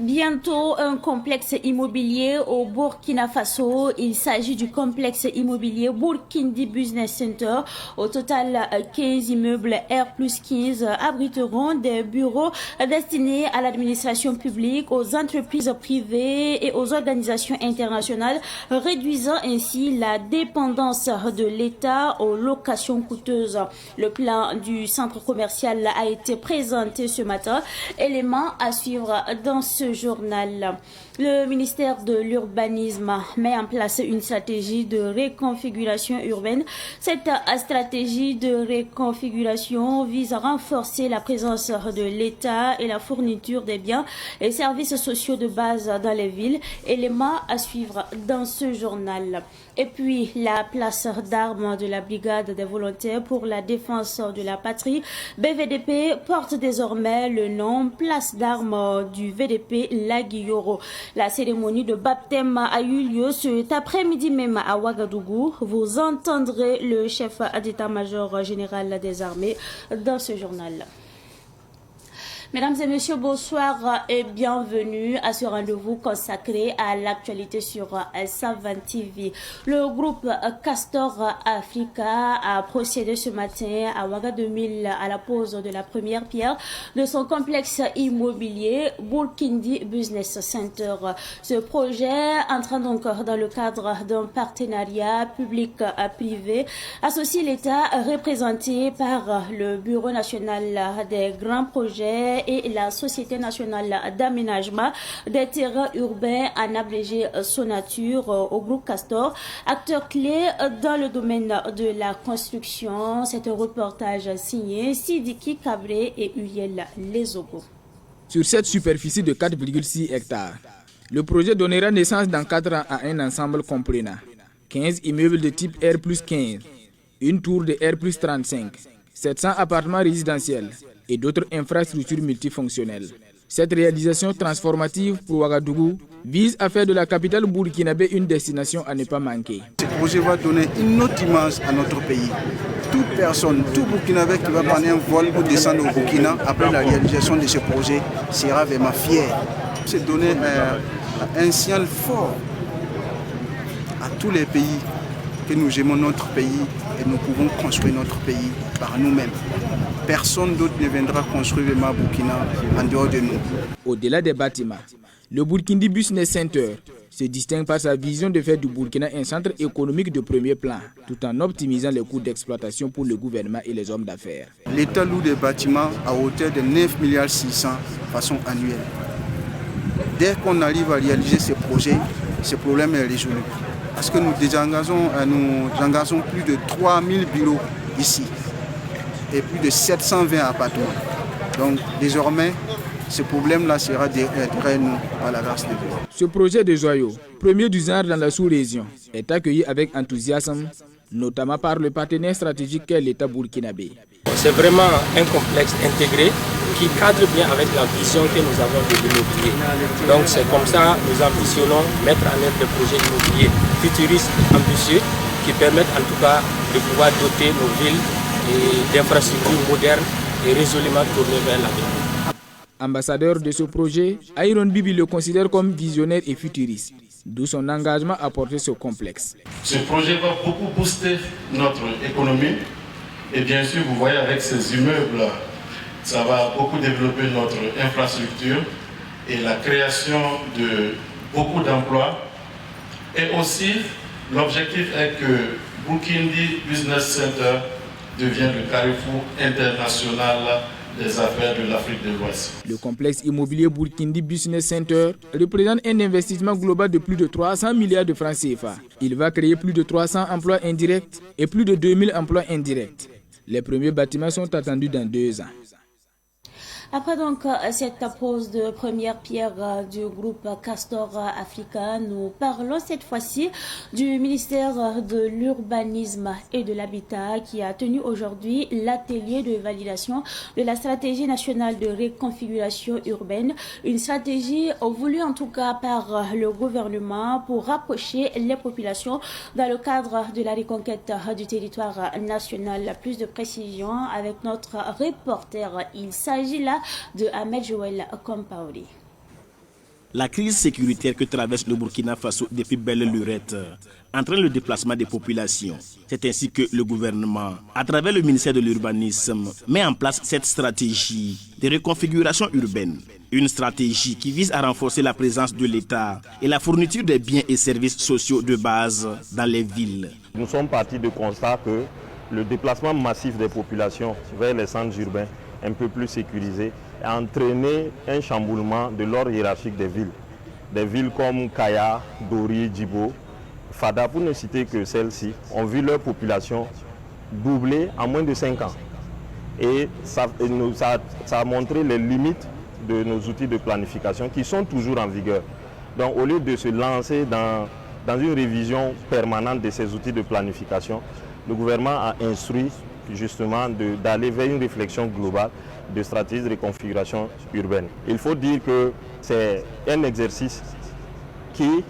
Bientôt, un complexe immobilier au Burkina Faso. Il s'agit du complexe immobilier Burkindi Business Center. Au total, 15 immeubles R+15 abriteront des bureaux destinés à l'administration publique, aux entreprises privées et aux organisations internationales, réduisant ainsi la dépendance de l'État aux locations coûteuses. Le plan du centre commercial a été présenté ce matin. Élément à suivre dans ce journal. Le ministère de l'Urbanisme met en place une stratégie de reconfiguration urbaine. Cette stratégie de reconfiguration vise à renforcer la présence de l'État et la fourniture des biens et services sociaux de base dans les villes. Élément à suivre dans ce journal. Et puis, la place d'armes de la brigade des volontaires pour la défense de la patrie, BVDP, porte désormais le nom place d'armes du VDP Laguioro. La cérémonie de baptême a eu lieu cet après-midi même à Ouagadougou. Vous entendrez le chef d'état-major général des armées dans ce journal. Mesdames et messieurs, bonsoir et bienvenue à ce rendez-vous consacré à l'actualité sur Savan TV. Le groupe Castor Africa a procédé ce matin à Ouaga 2000 à la pose de la première pierre de son complexe immobilier Burkindi Business Center. Ce projet, entrant donc dans le cadre d'un partenariat public-privé, associe l'État représenté par le Bureau national des grands projets et la Société nationale d'aménagement des terrains urbains en abrégé Sonature au groupe Castor, acteur clé dans le domaine de la construction. C'est un reportage signé Sidiki Kabré et Uriel Lezogo. Sur cette superficie de 4,6 hectares, le projet donnera naissance dans 4 ans à un ensemble comprenant 15 immeubles de type R+15, une tour de R+35, 700 appartements résidentiels et d'autres infrastructures multifonctionnelles. Cette réalisation transformative pour Ouagadougou vise à faire de la capitale burkinabé une destination à ne pas manquer. Ce projet va donner une autre image à notre pays. Toute personne, tout Burkinabé qui va prendre un vol pour descendre au Burkina après la réalisation de ce projet sera vraiment fier. C'est donner un signal fort à tous les pays que nous aimons notre pays et nous pouvons construire notre pays par nous-mêmes. Personne d'autre ne viendra construire le Burkina en dehors de nous. Au-delà des bâtiments, le Burkindi Business Center se distingue par sa vision de faire du Burkina un centre économique de premier plan, tout en optimisant les coûts d'exploitation pour le gouvernement et les hommes d'affaires. L'État loue des bâtiments à hauteur de 9,6 milliards de façon annuelle. Dès qu'on arrive à réaliser ce projet, ce problème est résolu. Parce que nous engageons plus de 3000 bureaux ici et plus de 720 appartements. Donc désormais, ce problème-là sera derrière nous à la race de Dieu. Ce projet de joyau, premier du genre dans la sous-région, est accueilli avec enthousiasme, notamment par le partenaire stratégique qu'est l'État burkinabé. C'est vraiment un complexe intégré qui cadre bien avec la vision que nous avons de l'immobilier. Donc c'est comme ça que nous ambitionnons mettre en œuvre des projets immobiliers futuristes, ambitieux, qui permettent en tout cas de pouvoir doter nos villes d'infrastructures modernes et résolument tournées vers l'avenir. Ambassadeur de ce projet, Iron Bibi le considère comme visionnaire et futuriste, d'où son engagement à porter ce complexe. Ce projet va beaucoup booster notre économie et bien sûr, vous voyez avec ces immeubles, ça va beaucoup développer notre infrastructure et la création de beaucoup d'emplois. Et aussi, l'objectif est que Burkindi Business Center devienne le carrefour international des affaires de l'Afrique de l'Ouest. Le complexe immobilier Burkindi Business Center représente un investissement global de plus de 300 milliards de francs CFA. Il va créer plus de 300 emplois indirects et plus de 2000 emplois indirects. Les premiers bâtiments sont attendus dans 2 ans. Après donc cette pose de première pierre du groupe Castor Africa, nous parlons cette fois-ci du ministère de l'Urbanisme et de l'Habitat qui a tenu aujourd'hui l'atelier de validation de la stratégie nationale de reconfiguration urbaine, une stratégie voulue en tout cas par le gouvernement pour rapprocher les populations dans le cadre de la reconquête du territoire national. Plus de précision avec notre reporter. Il s'agit là de Ahmed Joël Compaoré. La crise sécuritaire que traverse le Burkina Faso depuis belle lurette entraîne le déplacement des populations. C'est ainsi que le gouvernement, à travers le ministère de l'Urbanisme, met en place cette stratégie de reconfiguration urbaine. Une stratégie qui vise à renforcer la présence de l'État et la fourniture des biens et services sociaux de base dans les villes. Nous sommes partis du constat que le déplacement massif des populations vers les centres urbains un peu plus sécurisés a entraîné un chamboulement de l'ordre hiérarchique des villes. Des villes comme Kaya, Dori, Djibo, Fada, pour ne citer que celles-ci, ont vu leur population doubler en moins de 5 ans. Et ça a montré les limites de nos outils de planification qui sont toujours en vigueur. Donc au lieu de se lancer dans une révision permanente de ces outils de planification, le gouvernement a instruit justement d'aller vers une réflexion globale de stratégie de reconfiguration urbaine. Il faut dire que c'est un exercice qui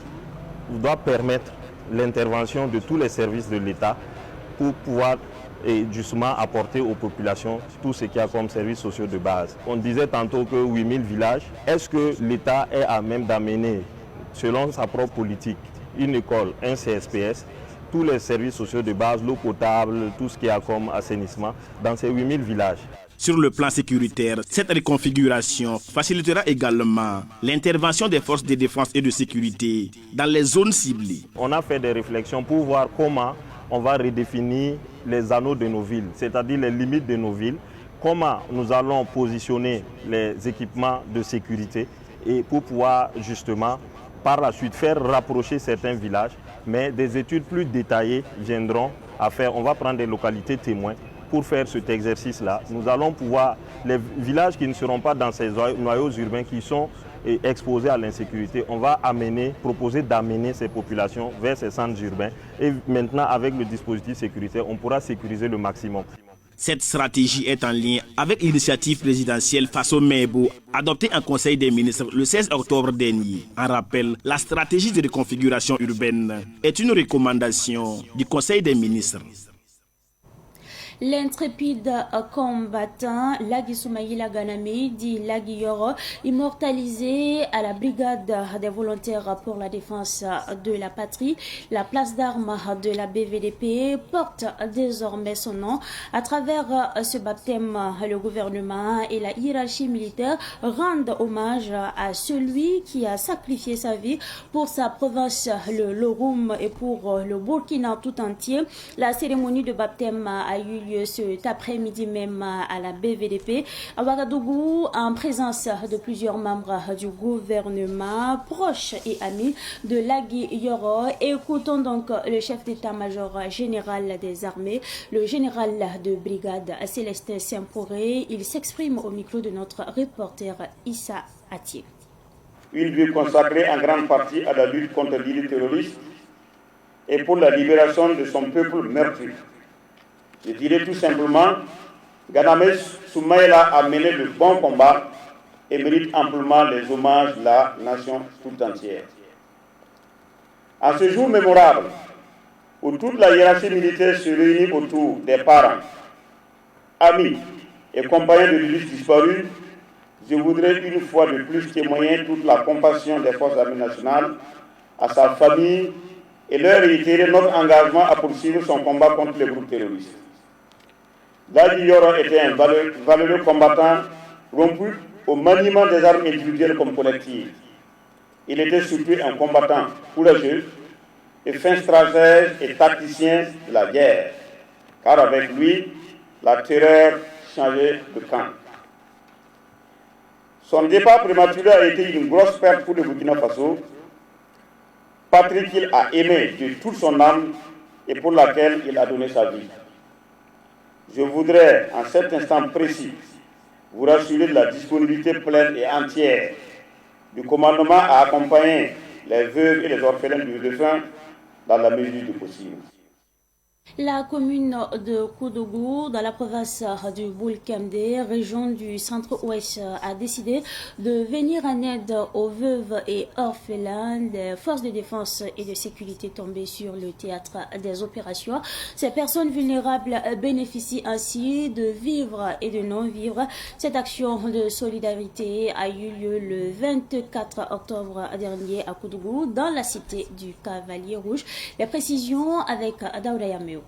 doit permettre l'intervention de tous les services de l'État pour pouvoir justement apporter aux populations tout ce qu'il y a comme services sociaux de base. On disait tantôt que 8000 villages, est-ce que l'État est à même d'amener, selon sa propre politique, une école, un CSPS, tous les services sociaux de base, l'eau potable, tout ce qu'il y a comme assainissement dans ces 8000 villages? Sur le plan sécuritaire, cette reconfiguration facilitera également l'intervention des forces de défense et de sécurité dans les zones ciblées. On a fait des réflexions pour voir comment on va redéfinir les anneaux de nos villes, c'est-à-dire les limites de nos villes, comment nous allons positionner les équipements de sécurité et pour pouvoir justement par la suite faire rapprocher certains villages, mais des études plus détaillées viendront à faire. On va prendre des localités témoins pour faire cet exercice-là. Nous allons pouvoir, les villages qui ne seront pas dans ces noyaux urbains qui sont exposés à l'insécurité, on va proposer d'amener ces populations vers ces centres urbains. Et maintenant, avec le dispositif sécuritaire, on pourra sécuriser le maximum. Cette stratégie est en lien avec l'initiative présidentielle Faso Mebo, adoptée en Conseil des ministres le 16 octobre dernier. En rappel, la stratégie de reconfiguration urbaine est une recommandation du Conseil des ministres. L'intrépide combattant Lagui Soumaïla Ganame, dit Lagui Yoro, immortalisé à la brigade des volontaires pour la défense de la patrie, la place d'armes de la BVDP porte désormais son nom. À travers ce baptême, le gouvernement et la hiérarchie militaire rendent hommage à celui qui a sacrifié sa vie pour sa province, le Loroum, et pour le Burkina tout entier. La cérémonie de baptême a eu lieu cet après-midi même à la BVDP à Ouagadougou en présence de plusieurs membres du gouvernement proches et amis de Lagui Yoro. Écoutons donc le chef d'état-major général des armées, le général de brigade Célestin Semporé. Il s'exprime au micro de notre reporter Issa Atié. Une vie consacrée en grande partie à la lutte contre l'île terroriste et pour la libération de son peuple meurtri. Je dirais tout simplement, Ganame Soumaïla a mené le bon combat et mérite amplement les hommages de la nation tout entière. En ce jour mémorable, où toute la hiérarchie militaire se réunit autour des parents, amis et compagnons de l'illustre disparu, je voudrais une fois de plus témoigner toute la compassion des forces armées nationales à sa famille et leur réitérer notre engagement à poursuivre son combat contre les groupes terroristes. Lagui Yoro était un valeureux combattant rompu au maniement des armes individuelles comme collectives. Il était surtout un combattant courageux et fin stratège et tacticien de la guerre, car avec lui, la terreur changeait de camp. Son départ prématuré a été une grosse perte pour le Burkina Faso, patrie qu'il a aimée de toute son âme et pour laquelle il a donné sa vie. Je voudrais, en cet instant précis, vous rassurer de la disponibilité pleine et entière du commandement à accompagner les veuves et les orphelins du défunt dans la mesure du possible. La commune de Koudougou, dans la province du Boulkemde, région du centre-ouest, a décidé de venir en aide aux veuves et orphelins des forces de défense et de sécurité tombées sur le théâtre des opérations. Ces personnes vulnérables bénéficient ainsi de vivre et de non-vivre. Cette action de solidarité a eu lieu le 24 octobre dernier à Koudougou, dans la cité du Cavalier Rouge. Les précisions avec Daouda Yamero.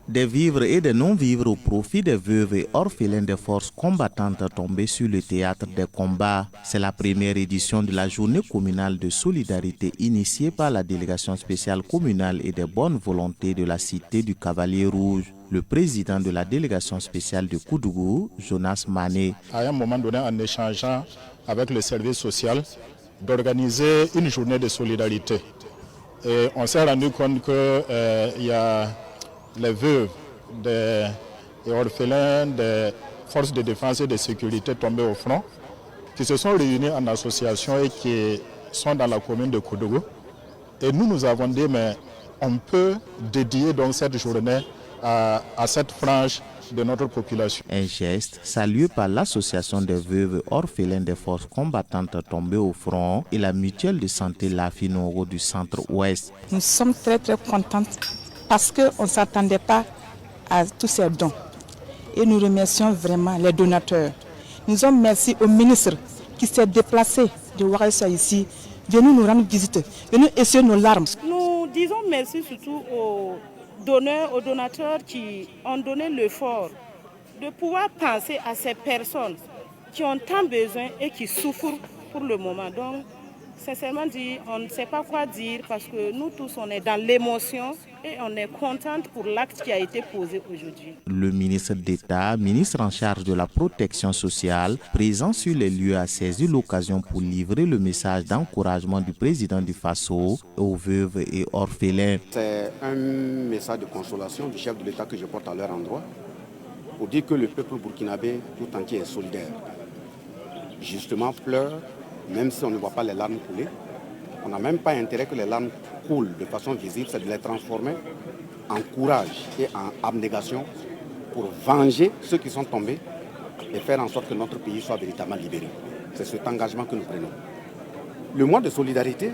Des vivres et des non-vivres au profit des veuves et orphelins des forces combattantes tombées sur le théâtre des combats. C'est la première édition de la journée communale de solidarité initiée par la délégation spéciale communale et des bonnes volontés de la cité du Cavalier Rouge. Le président de la délégation spéciale de Koudougou, Jonas Mané. À un moment donné, en échangeant avec le service social, d'organiser une journée de solidarité. Et on s'est rendu compte qu'il y a les veuves et orphelins des forces de défense et de sécurité tombés au front, qui se sont réunis en association et qui sont dans la commune de Koudougou. Et nous avons dit, mais on peut dédier donc cette journée à cette frange de notre population. Un geste salué par l'association des veuves orphelins des forces combattantes tombées au front et la mutuelle de santé Lafinoro du centre-ouest. Nous sommes très contents parce qu'on ne s'attendait pas à tous ces dons. Et nous remercions vraiment les donateurs. Nous sommes merci au ministre qui s'est déplacé de Ouaressa ici, venu nous rendre visite, venu essuyer nos larmes. Nous disons merci surtout aux donneurs, aux donateurs qui ont donné l'effort de pouvoir penser à ces personnes qui ont tant besoin et qui souffrent pour le moment. Donc, sincèrement dit, on ne sait pas quoi dire parce que nous tous, on est dans l'émotion et on est contente pour l'acte qui a été posé aujourd'hui. Le ministre d'État, ministre en charge de la protection sociale, présent sur les lieux, a saisi l'occasion pour livrer le message d'encouragement du président du Faso aux veuves et orphelins. C'est un message de consolation du chef de l'État que je porte à leur endroit pour dire que le peuple burkinabé tout entier est solidaire. Justement, pleure, même si on ne voit pas les larmes couler. On n'a même pas intérêt que les larmes coulent de façon visible, c'est de les transformer en courage et en abnégation pour venger ceux qui sont tombés et faire en sorte que notre pays soit véritablement libéré. C'est cet engagement que nous prenons. Le mois de solidarité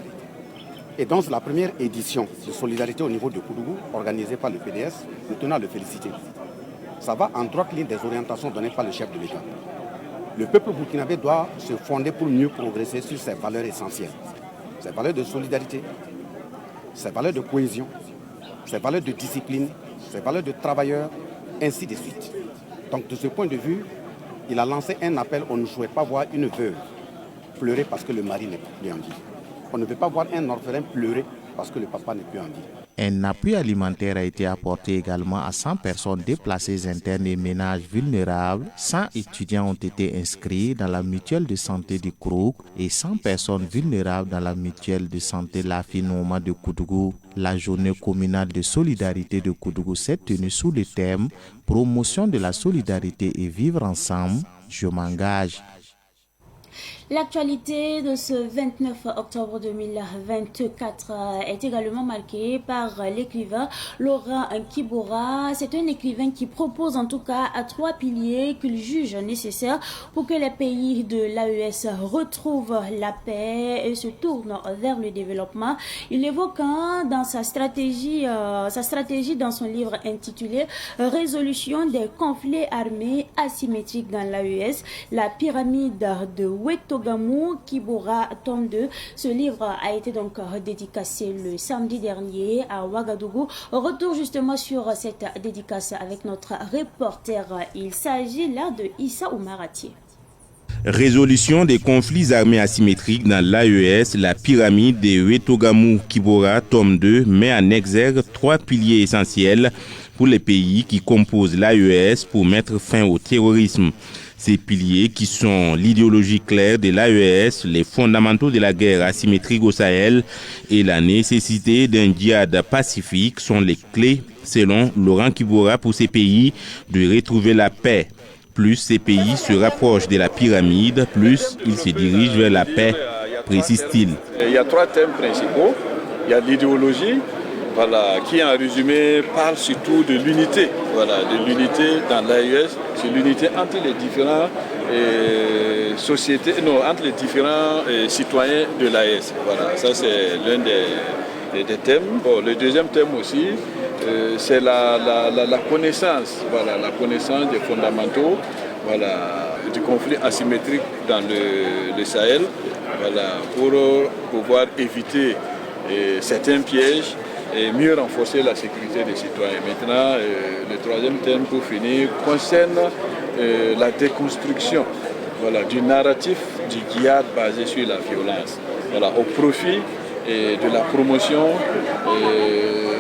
est donc la première édition de solidarité au niveau de Koudougou, organisée par le PDS. Nous tenons à le féliciter. Ça va en droite ligne des orientations données par le chef de l'État. Le peuple burkinabé doit se fonder pour mieux progresser sur ses valeurs essentielles. Ses valeurs de solidarité, ses valeurs de cohésion, ses valeurs de discipline, ses valeurs de travailleurs, ainsi de suite. Donc de ce point de vue, il a lancé un appel. On ne souhaite pas voir une veuve pleurer parce que le mari n'est plus en vie. On ne veut pas voir un orphelin pleurer parce que le papa n'est plus en vie. Un appui alimentaire a été apporté également à 100 personnes déplacées internes et ménages vulnérables. 100 étudiants ont été inscrits dans la mutuelle de santé du Krouk et 100 personnes vulnérables dans la mutuelle de santé Lafinoma de Koudougou. La journée communale de solidarité de Koudougou s'est tenue sous le thème « Promotion de la solidarité et vivre ensemble, je m'engage ». L'actualité de ce 29 octobre 2024 est également marquée par l'écrivain Laurent Kibora. C'est un écrivain qui propose en tout cas à 3 piliers qu'il juge nécessaires pour que les pays de l'AES retrouvent la paix et se tournent vers le développement. Il évoque dans sa stratégie dans son livre intitulé Résolution des conflits armés asymétriques dans l'AES, la pyramide de Wetogamou Kibora, tome 2. Ce livre a été donc dédicacé le samedi dernier à Ouagadougou. Retour justement sur cette dédicace avec notre reporter. Il s'agit là de Issa Oumaratier. Résolution des conflits armés asymétriques dans l'AES, la pyramide de Wetogamou Kibora, tome 2, met en exergue 3 piliers essentiels pour les pays qui composent l'AES pour mettre fin au terrorisme. Ces piliers qui sont l'idéologie claire de l'AES, les fondamentaux de la guerre asymétrique au Sahel et la nécessité d'un djihad pacifique sont les clés, selon Laurent Kibora, pour ces pays de retrouver la paix. Plus ces pays se rapprochent de la pyramide, plus ils se dirigent vers la paix, précise-t-il. Il y a 3 thèmes principaux. Il y a l'idéologie, voilà, qui en résumé parle surtout de l'unité, voilà, de l'unité dans l'AES, c'est l'unité entre les différents entre les différents citoyens de l'AES. Voilà, ça c'est l'un des thèmes. Bon, le deuxième thème aussi, c'est la connaissance, voilà, la connaissance des fondamentaux, voilà, du conflit asymétrique dans le Sahel, voilà, pour pouvoir éviter certains pièges et mieux renforcer la sécurité des citoyens. Maintenant, le troisième thème pour finir concerne la déconstruction, voilà, du narratif du djihad basé sur la violence, voilà, au profit de la promotion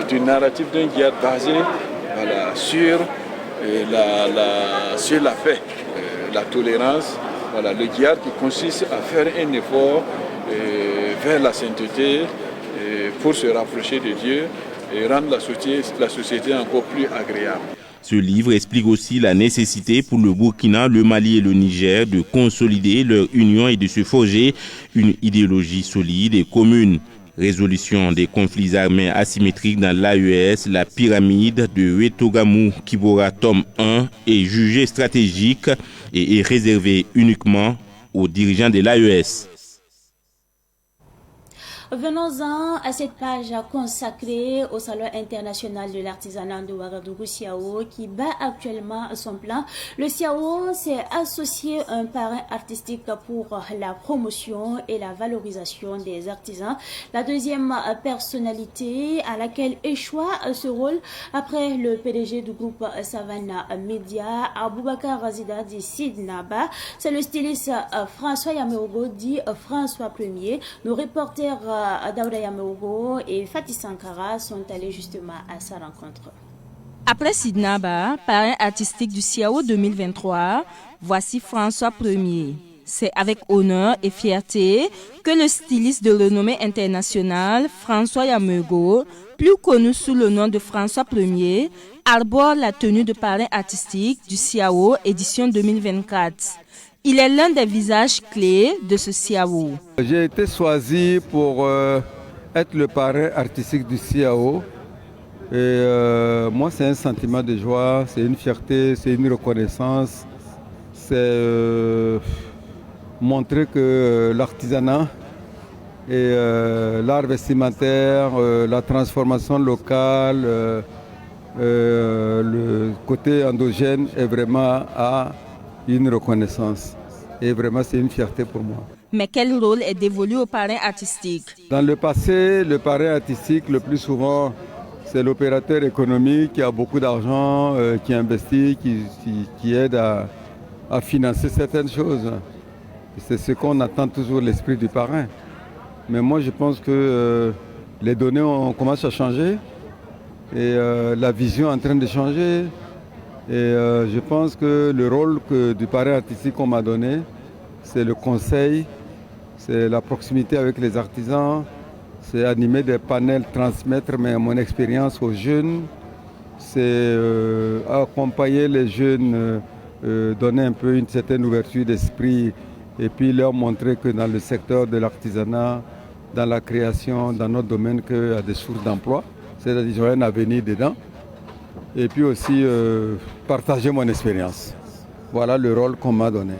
du narratif d'un djihad basé, voilà, sur la paix, la tolérance, voilà, le djihad qui consiste à faire un effort vers la sainteté pour se rapprocher de Dieu et rendre la société encore plus agréable. Ce livre explique aussi la nécessité pour le Burkina, le Mali et le Niger de consolider leur union et de se forger une idéologie solide et commune. Résolution des conflits armés asymétriques dans l'AES, la pyramide de Wetogamou-Kibora tome 1 est jugée stratégique et est réservée uniquement aux dirigeants de l'AES. Venons-en à cette page consacrée au Salon international de l'artisanat de Ouagadougou Siao qui bat actuellement son plein. Le Siao s'est associé à un parrain artistique pour la promotion et la valorisation des artisans. La deuxième personnalité à laquelle échoua ce rôle après le PDG du groupe Savannah Media, Aboubakar Razida dit Sidnaba, c'est le styliste François Yameogo dit François Ier. Nos reporters Daouda Yameogo et Fatih Sankara sont allés justement à sa rencontre. Après Sidnaba, parrain artistique du Siao 2023, voici François Ier. C'est avec honneur et fierté que le styliste de renommée internationale François Yameogo, plus connu sous le nom de François Ier, arbore la tenue de parrain artistique du Siao édition 2024. Il est l'un des visages clés de ce Siao. J'ai été choisi pour être le parrain artistique du Siao. Et moi, c'est un sentiment de joie, c'est une fierté, c'est une reconnaissance. C'est montrer que l'artisanat et l'art vestimentaire, la transformation locale, le côté endogène est vraiment à une reconnaissance. Et vraiment, c'est une fierté pour moi. Mais quel rôle est dévolu au parrain artistique? Dans le passé, le parrain artistique, le plus souvent, c'est l'opérateur économique qui a beaucoup d'argent, qui investit, qui aide à financer certaines choses. C'est ce qu'on attend toujours, l'esprit du parrain. Mais moi, je pense que les données commencent à changer et la vision est en train de changer. Et je pense que le rôle du parrain artistique qu'on m'a donné, c'est le conseil, c'est la proximité avec les artisans, c'est animer des panels, transmettre mon expérience aux jeunes, c'est accompagner les jeunes, donner un peu une certaine ouverture d'esprit et puis leur montrer que dans le secteur de l'artisanat, dans la création, dans notre domaine, qu'il y a des sources d'emploi, c'est-à-dire qu'il y a un avenir dedans. Et puis aussi partager mon expérience. Voilà le rôle qu'on m'a donné.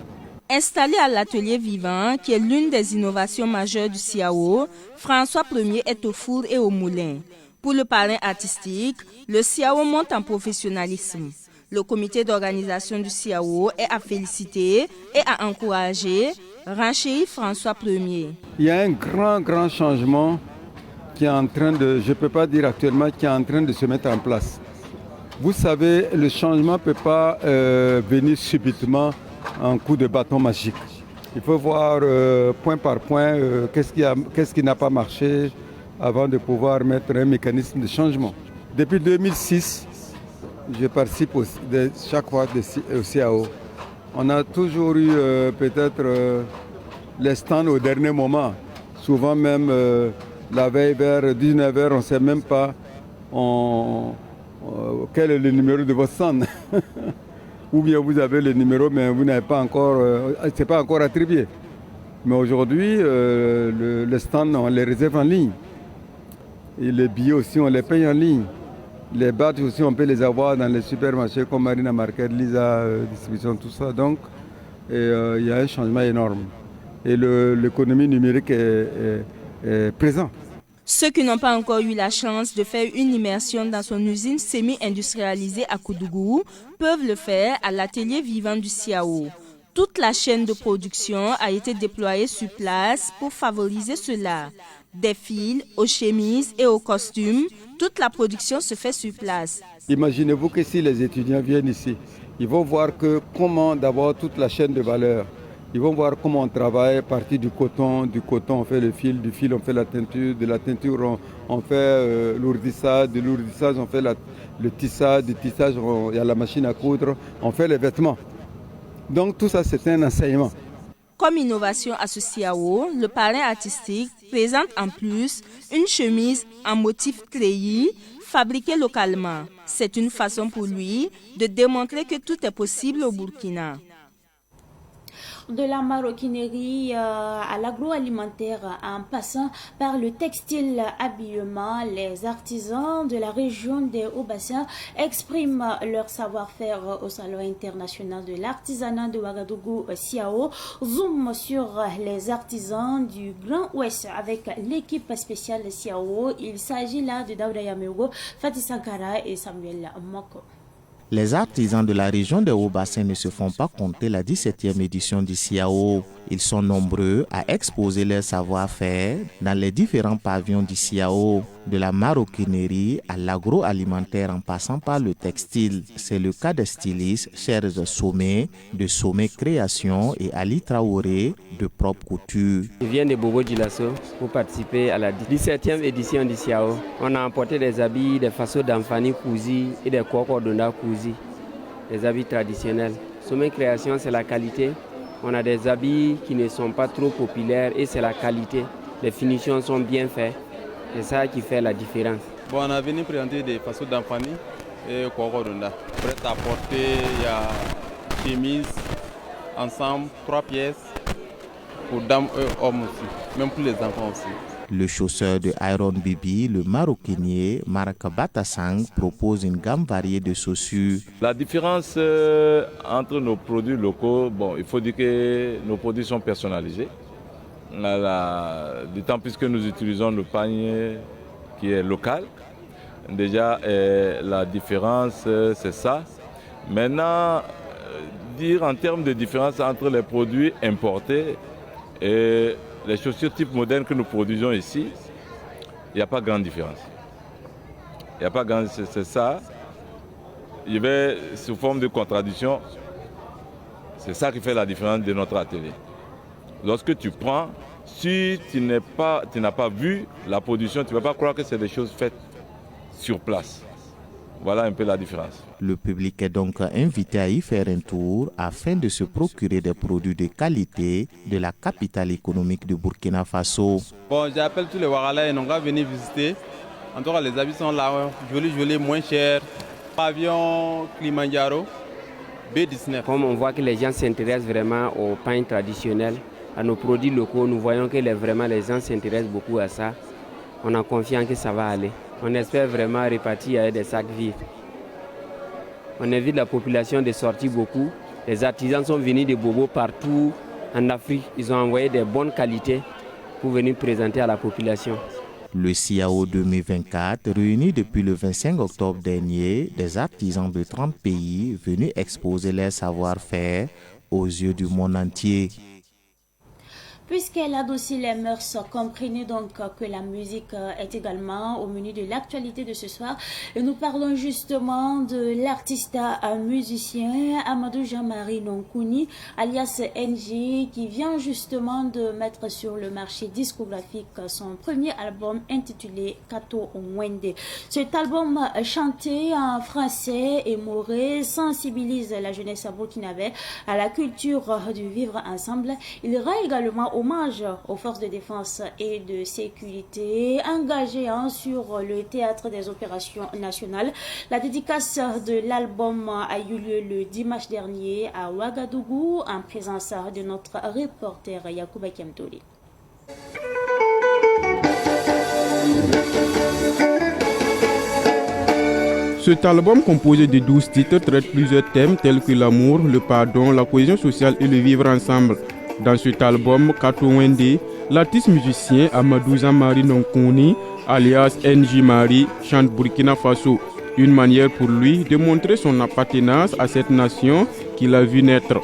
Installé à l'atelier vivant, qui est l'une des innovations majeures du Siao, François Ier est au four et au moulin. Pour le parrain artistique, le Siao monte en professionnalisme. Le comité d'organisation du Siao est à féliciter et à encourager, renchérit François Ier. Il y a un grand changement qui est en train de, je ne peux pas dire actuellement, qui est en train de se mettre en place. Vous savez, le changement ne peut pas venir subitement en coup de bâton magique. Il faut voir point par point qu'est-ce qui n'a pas marché avant de pouvoir mettre un mécanisme de changement. Depuis 2006, je participe chaque fois au CAO. On a toujours eu peut-être les stands au dernier moment. Souvent même la veille vers 19h, on ne sait même pas quel est le numéro de votre stand. Ou bien vous avez le numéro, mais vous n'avez pas encore, c'est pas encore attribué. Mais aujourd'hui, les stands, on les réserve en ligne. Et les billets aussi, on les paye en ligne. Les badges aussi, on peut les avoir dans les supermarchés comme Marina Market, Lisa Distribution, tout ça. Donc, il y a un changement énorme. Et l'économie numérique est présente. Ceux qui n'ont pas encore eu la chance de faire une immersion dans son usine semi-industrialisée à Koudougou peuvent le faire à l'atelier vivant du CIAO. Toute la chaîne de production a été déployée sur place pour favoriser cela. Des fils aux chemises et aux costumes, toute la production se fait sur place. Imaginez-vous que si les étudiants viennent ici, ils vont voir comment d'abord toute la chaîne de valeur. Ils vont voir comment on travaille à partir du coton on fait le fil, du fil on fait la teinture, de la teinture on fait l'ourdissage, de l'ourdissage on fait le tissage, du tissage il y a la machine à coudre, on fait les vêtements. Donc tout ça c'est un enseignement. Comme innovation à ce CIAO, le parrain artistique présente en plus une chemise en motif treillis fabriquée localement. C'est une façon pour lui de démontrer que tout est possible au Burkina. De la maroquinerie à l'agroalimentaire en passant par le textile habillement, les artisans de la région des Hauts-Bassins expriment leur savoir-faire au Salon international de l'artisanat de Ouagadougou CIAO. Zoom sur les artisans du Grand Ouest avec l'équipe spéciale CIAO. Il s'agit là de Daouda Yameogo, Fatih Sankara et Samuel Moko. Les artisans de la région des Hauts-Bassins ne se font pas compter la 17e édition du CIAO. Ils sont nombreux à exposer leur savoir-faire dans les différents pavillons du CIAO, de la maroquinerie à l'agroalimentaire en passant par le textile. C'est le cas des stylistes Cher Sommet, de Sommet Création et Ali Traoré, de Propre Couture. Je viens de Bobo Djilasso pour participer à la 17e édition du CIAO. On a emporté des habits, des façons d'Amfani cousis et des Kokordonda cousis, des habits traditionnels. Sommet Création, c'est la qualité. On a des habits qui ne sont pas trop populaires et c'est la qualité. Les finitions sont bien faites. C'est ça qui fait la différence. Bon, on a venu présenter des façons d'Amfani et Kokordonda. Prêt à porter, il y a chemise, ensemble, 3 pièces, pour dames et hommes aussi, même pour les enfants aussi. Le chausseur de Iron Bibi, le maroquinier Marc Batasang, propose une gamme variée de chaussures. La différence entre nos produits locaux, il faut dire que nos produits sont personnalisés. D'autant plus que nous utilisons le panier qui est local. Déjà, la différence, c'est ça. Maintenant, dire en termes de différence entre les produits importés et les chaussures type moderne que nous produisons ici, il n'y a pas grande différence. Il n'y a pas grande, c'est ça. Je vais sous forme de contradiction. C'est ça qui fait la différence de notre atelier. Lorsque tu prends, si tu n'as pas vu la production, tu ne vas pas croire que c'est des choses faites sur place. Voilà un peu la différence. Le public est donc invité à y faire un tour afin de se procurer des produits de qualité de la capitale économique du Burkina Faso. Bon, j'appelle tous les Ouagalais et on va venir visiter. En tout cas, les habits sont là, jolis, moins chers. Pavillon Kilimanjaro, B19. Comme on voit que les gens s'intéressent vraiment au pain traditionnel, à nos produits locaux, nous voyons que les gens s'intéressent beaucoup à ça. On a confiance que ça va aller. On espère vraiment répartir avec des sacs vides. On invite la population de sortir beaucoup. Les artisans sont venus de Bobo partout en Afrique. Ils ont envoyé des bonnes qualités pour venir présenter à la population. Le CIAO 2024 réunit depuis le 25 octobre dernier des artisans de 30 pays venus exposer leur savoir-faire aux yeux du monde entier. Puisqu'elle adoucit les mœurs, comprenez donc que la musique est également au menu de l'actualité de ce soir. Et nous parlons justement de l'artiste musicien Amadou Jean-Marie Nonkouni, alias NG, qui vient justement de mettre sur le marché discographique son premier album intitulé Kato Mwende. Cet album chanté en français et moré sensibilise la jeunesse burkinabé à la culture du vivre ensemble. Il rend également hommage aux forces de défense et de sécurité engagées sur le théâtre des opérations nationales. La dédicace de l'album a eu lieu le dimanche dernier à Ouagadougou en présence de notre reporter Yacouba Kiamtori. Cet album composé de 12 titres traite plusieurs thèmes tels que l'amour, le pardon, la cohésion sociale et le vivre ensemble. Dans cet album, Kato Wende, l'artiste musicien Amadou Zamari Nonkoni, alias NJ Mari, chante Burkina Faso. Une manière pour lui de montrer son appartenance à cette nation qu'il a vu naître.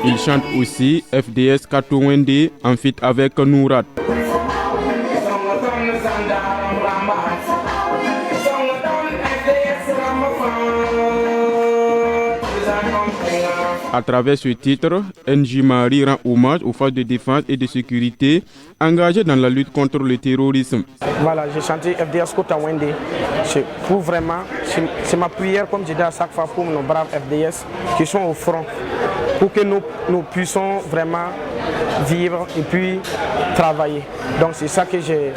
Il chante aussi FDS Kato Wende en feat avec Nourat. À travers ce titre, NJ Mari rend hommage aux forces de défense et de sécurité engagées dans la lutte contre le terrorisme. Voilà, j'ai chanté FDS Kato Wende pour vraiment, c'est ma prière comme je dis à chaque fois pour nos braves FDS qui sont au front, pour que nous puissions vraiment vivre et puis travailler. Donc c'est ça que j'ai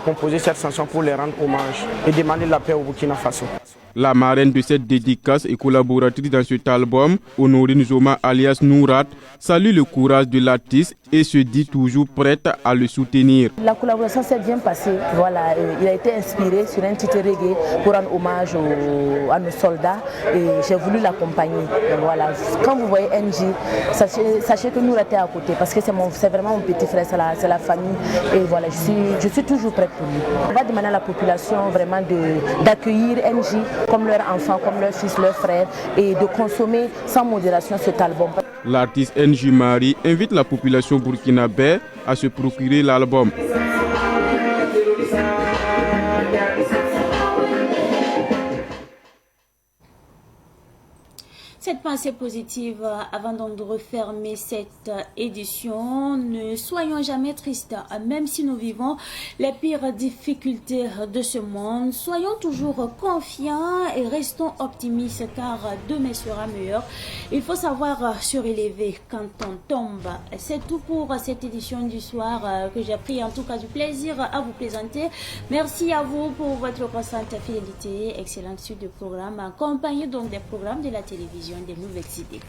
composé cette chanson pour les rendre hommage et demander la paix au Burkina Faso. La marraine de cette dédicace et collaboratrice dans cet album, Honorine Zoma alias Nourat, salue le courage de l'artiste et se dit toujours prête à le soutenir. La collaboration s'est bien passée. Voilà, il a été inspiré sur un titre reggae pour rendre hommage à nos soldats et j'ai voulu l'accompagner. Voilà. Quand vous voyez NJ, sachez que Nourat est à côté parce que c'est vraiment mon petit frère, c'est la famille et voilà, je suis toujours prête pour lui. On va demander à la population vraiment d'accueillir NJ comme leur enfant, comme leur fils, leur frère et de consommer sans modération cet album. L'artiste NJ Mari invite la population burkinabé à se procurer l'album. Cette pensée positive, avant donc de refermer cette édition, ne soyons jamais tristes, même si nous vivons les pires difficultés de ce monde. Soyons toujours confiants et restons optimistes car demain sera meilleur. Il faut savoir surélever quand on tombe. C'est tout pour cette édition du soir que j'ai pris en tout cas du plaisir à vous présenter. Merci à vous pour votre constante fidélité. Excellente suite de programmes, accompagné donc des programmes de la télévision des nouvelles idées.